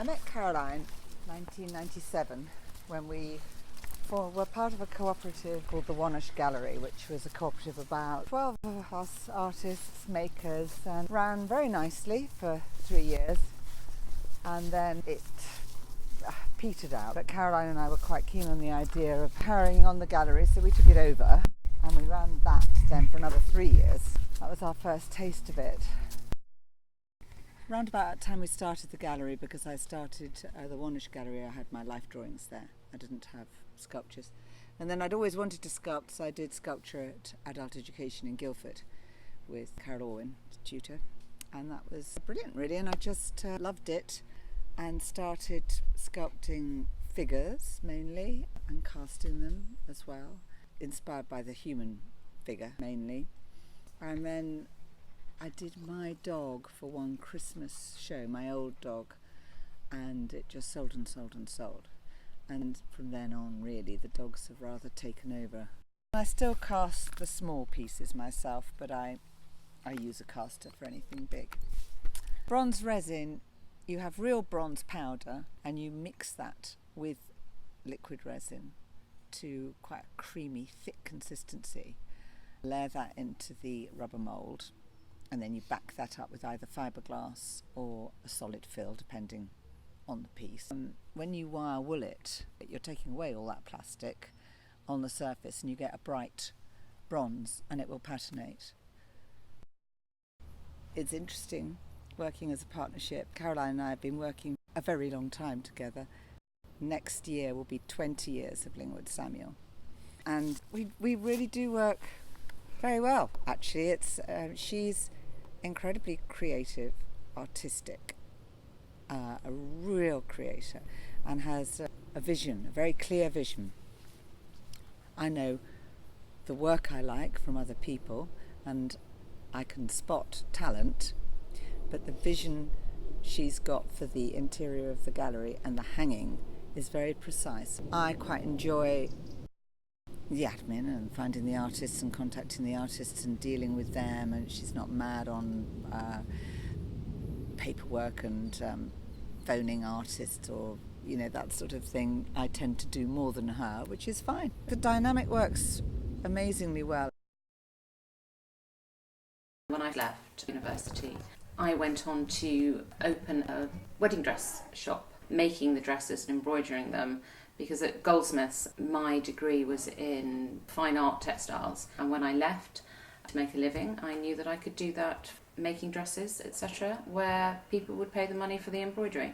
met Caroline 1997 when we were part of a cooperative called the Wannish Gallery, which was a cooperative of about 12 of us artists, makers, and ran very nicely for 3 years. And then it petered out. But Caroline and I were quite keen on the idea of carrying on the gallery, so we took it over and we ran that then for another 3 years. That was our first taste of it. Round about that time we started the gallery, because I started the Wannish Gallery, I had my life drawings there. I didn't have sculptures. And then I'd always wanted to sculpt, so I did sculpture at Adult Education in Guildford with Carol Orwin, tutor. And that was brilliant, really, and I just loved it, and started sculpting figures mainly and casting them as well, inspired by the human figure mainly. And then I did my dog for one Christmas show, my old dog, and it just sold and sold and sold. And from then on, really, the dogs have rather taken over. I still cast the small pieces myself, but I use a caster for anything big. Bronze resin, you have real bronze powder and you mix that with liquid resin to quite a creamy, thick consistency. Layer that into the rubber mould, and then you back that up with either fiberglass or a solid fill, depending on the piece. When you wire wool it, you're taking away all that plastic on the surface and you get a bright bronze, and it will patinate. It's interesting working as a partnership. Caroline and I have been working a very long time together. Next year will be 20 years of Lingwood Samuel. And we really do work very well, actually. She's incredibly creative, artistic, a real creator, and has a vision, a very clear vision. I know the work I like from other people, and I can spot talent, but the vision she's got for the interior of the gallery and the hanging is very precise. I quite enjoy the admin and finding the artists and contacting the artists and dealing with them, and she's not mad on paperwork and phoning artists or that sort of thing. I tend to do more than her, which is fine. The dynamic works amazingly well. When I left university, I went on to open a wedding dress shop, making the dresses and embroidering them, because at Goldsmiths my degree was in fine art textiles, and when I left to make a living I knew that I could do that, making dresses, etc., where people would pay the money for the embroidery.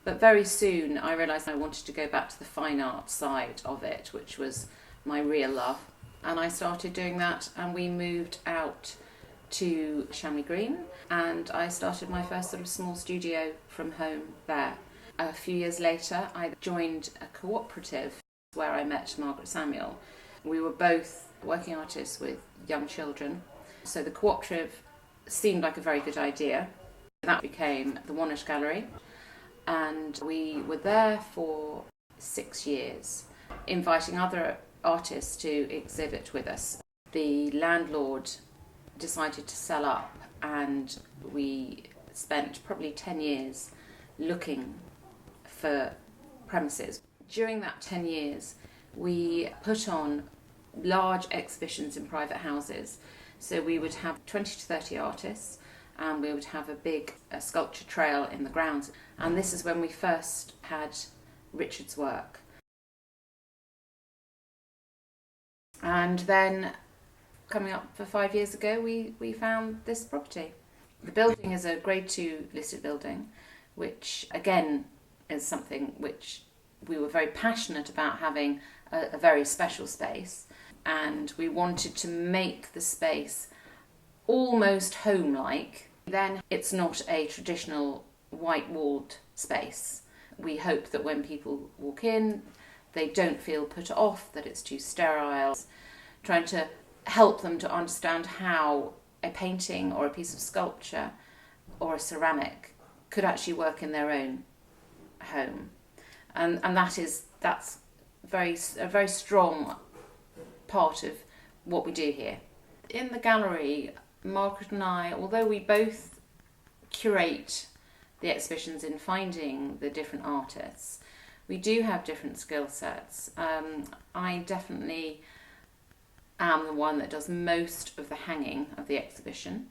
But very soon I realised I wanted to go back to the fine art side of it, which was my real love, and I started doing that, and we moved out to Shamley Green, and I started my first sort of small studio from home there. A few years later I joined a cooperative where I met Margaret Samuel. We were both working artists with young children, so the cooperative seemed like a very good idea. That became the Wannish Gallery, and we were there for 6 years, inviting other artists to exhibit with us. The landlord decided to sell up, and we spent probably 10 years looking for premises. During that 10 years we put on large exhibitions in private houses, so we would have 20 to 30 artists, and we would have a big sculpture trail in the grounds, and this is when we first had Richard's work. And then coming up for 5 years ago we found this property. The building is a grade 2 listed building, which again is something which we were very passionate about, having a very special space, and we wanted to make the space almost home-like. Then it's not a traditional white-walled space. We hope that when people walk in they don't feel put off, that it's too sterile. Trying to help them to understand how a painting or a piece of sculpture or a ceramic could actually work in their own home, and that's a very strong part of what we do here. In the gallery, Margaret and I, although we both curate the exhibitions in finding the different artists. We do have different skill sets. I definitely am the one that does most of the hanging of the exhibition,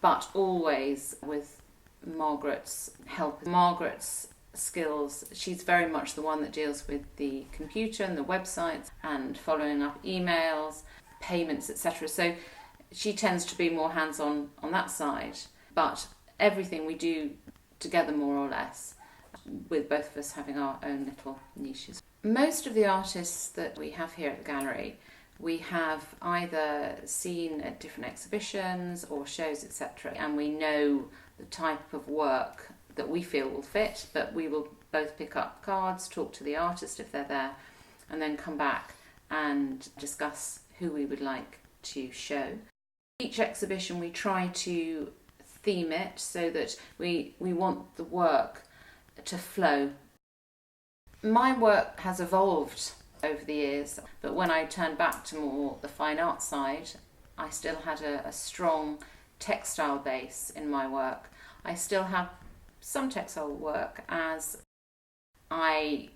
but always with Margaret's help. Margaret's skills, she's very much the one that deals with the computer and the websites and following up emails, payments, etc. So she tends to be more hands-on on that side, but everything we do together more or less, with both of us having our own little niches. Most of the artists that we have here at the gallery we have either seen at different exhibitions or shows, etc., and we know the type of work that we feel will fit, but we will both pick up cards, talk to the artist if they're there, and then come back and discuss who we would like to show. Each exhibition we try to theme it so that we want the work to flow. My work has evolved over the years, but when I turned back to more the fine art side, I still had a strong textile base in my work. I still have some textile work, as I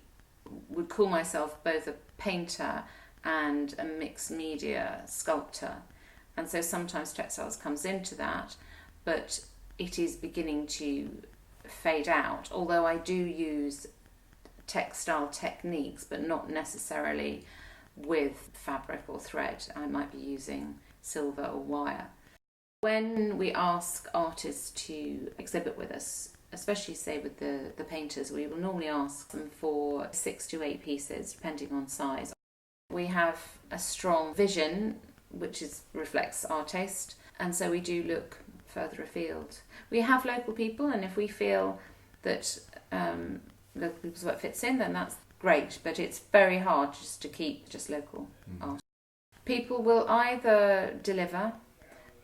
would call myself both a painter and a mixed media sculptor, and so sometimes textiles comes into that, but it is beginning to fade out, although I do use textile techniques, but not necessarily with fabric or thread. I might be using silver or wire. When we ask artists to exhibit with us, especially say with the painters, we will normally ask them for 6 to 8 pieces depending on size. We have a strong vision which reflects our taste, and so we do look further afield. We have local people, and if we feel that local people's work fits in, then that's great, but it's very hard just to keep just local art. People will either deliver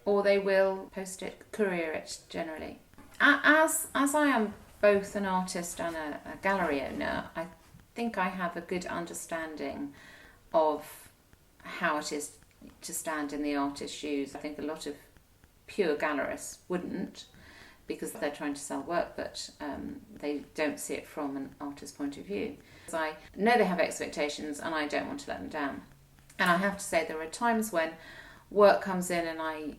or they will post it, courier it generally. As I am both an artist and a gallery owner, I think I have a good understanding of how it is to stand in the artist's shoes. I think a lot of pure gallerists wouldn't, because they're trying to sell work, but they don't see it from an artist's point of view. I know they have expectations and I don't want to let them down. And I have to say there are times when work comes in and I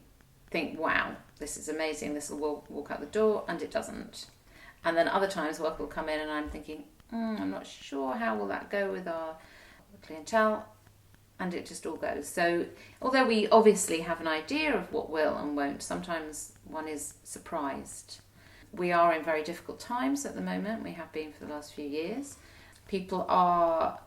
think, wow, this is amazing, this will walk out the door, and it doesn't. And then other times work will come in and I'm thinking, I'm not sure how will that go with our clientele, and it just all goes. So although we obviously have an idea of what will and won't, sometimes one is surprised. We are in very difficult times at the moment. We have been for the last few years. People are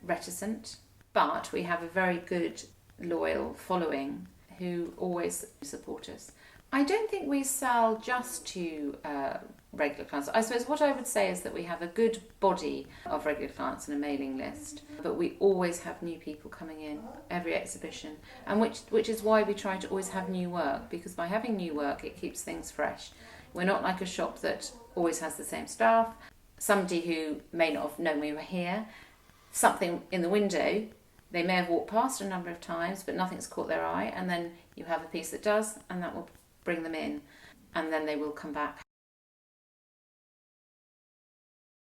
reticent, but we have a very good, loyal following who always support us. I don't think we sell just to regular clients. I suppose what I would say is that we have a good body of regular clients and a mailing list, but we always have new people coming in every exhibition, and which is why we try to always have new work, because by having new work it keeps things fresh. We're not like a shop that always has the same staff. Somebody who may not have known we were here, something in the window, they may have walked past a number of times but nothing's caught their eye, and then you have a piece that does, and that will bring them in, and then they will come back.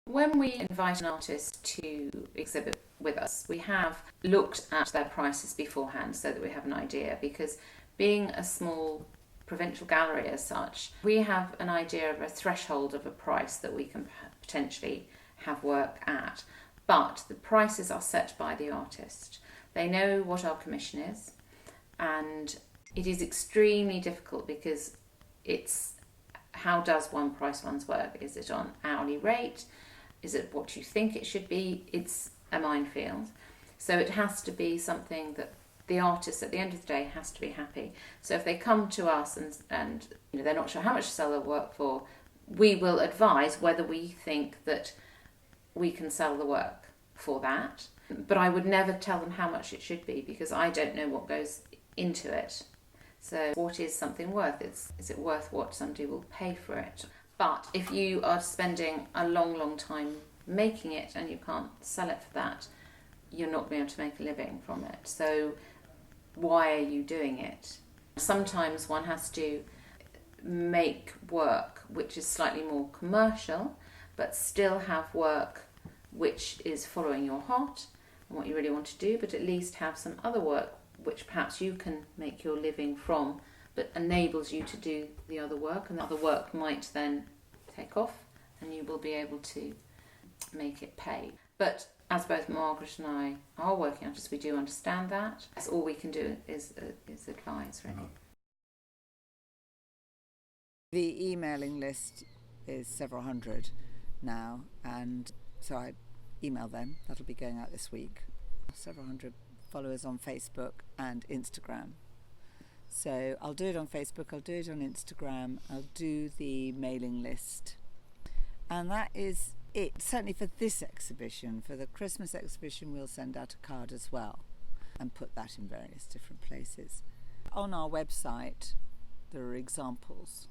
When we invite an artist to exhibit with us, we have looked at their prices beforehand so that we have an idea, because being a small provincial gallery as such, we have an idea of a threshold of a price that we can potentially have work at. But the prices are set by the artist. They know what our commission is, and it is extremely difficult because it's how does one price one's work? Is it on hourly rate? Is it what you think it should be? It's a minefield. So it has to be something that the artist at the end of the day has to be happy. So if they come to us and they're not sure how much to sell their work for, we will advise whether we think that we can sell the work for that. But I would never tell them how much it should be, because I don't know what goes into it. So what is something worth? Is it worth what somebody will pay for it? But if you are spending a long time making it and you can't sell it for that, you're not going to be able to make a living from it. So why are you doing it? Sometimes one has to make work which is slightly more commercial, but still have work which is following your heart and what you really want to do, but at least have some other work which perhaps you can make your living from, but enables you to do the other work, and the other work might then take off and you will be able to make it pay. But as both Margaret and I are working artists, we do understand that. That's all we can do is advise, really. The emailing list is several hundred now, and so I email them. That'll be going out this week. Several hundred followers on Facebook and Instagram. So I'll do it on Facebook, I'll do it on Instagram, I'll do the mailing list. And that is it, certainly for this exhibition. For the Christmas exhibition, we'll send out a card as well and put that in various different places. On our website, there are examples,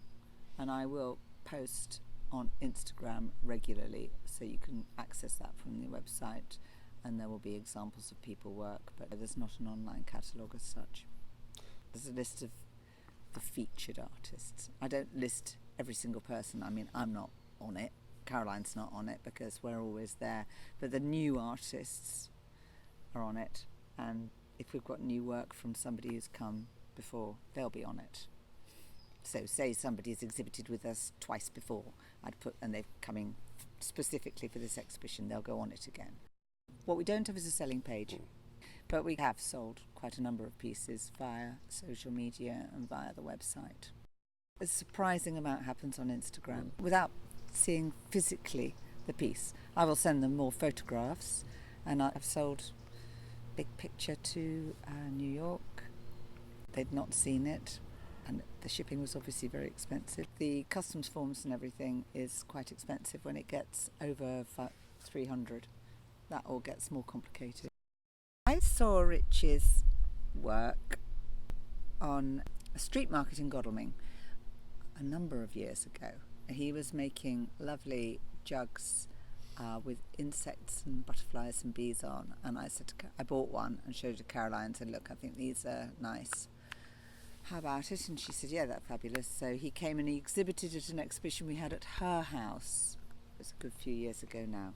and I will post on Instagram regularly, so you can access that from the website, and there will be examples of people work, but there's not an online catalogue as such. There's a list of the featured artists. I don't list every single person. I mean, I'm not on it, Caroline's not on it, because we're always there, but the new artists are on it, and if we've got new work from somebody who's come before, they'll be on it. So say somebody's exhibited with us twice before, and they're coming specifically for this exhibition, they'll go on it again. What we don't have is a selling page, but we have sold quite a number of pieces via social media and via the website. A surprising amount happens on Instagram without seeing physically the piece. I will send them more photographs, and I've sold Big Picture to New York. They'd not seen it, and the shipping was obviously very expensive. The customs forms and everything is quite expensive when it gets over 300. That all gets more complicated. I saw Rich's work on a street market in Godalming a number of years ago. He was making lovely jugs with insects and butterflies and bees on, and I bought one and showed it to Caroline and said, look, I think these are nice. How about it? And she said, yeah, that's fabulous. So he came and he exhibited at an exhibition we had at her house. It was a good few years ago now.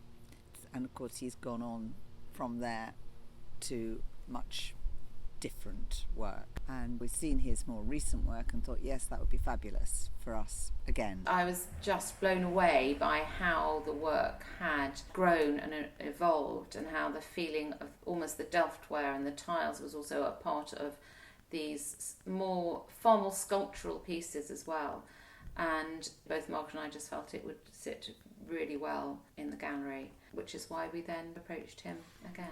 And of course he's gone on from there to much different work, and we've seen his more recent work and thought, yes, that would be fabulous for us again. I was just blown away by how the work had grown and evolved, and how the feeling of almost the Delftware and the tiles was also a part of these far more sculptural pieces as well. And both Mark and I just felt it would sit really well in the gallery, which is why we then approached him again.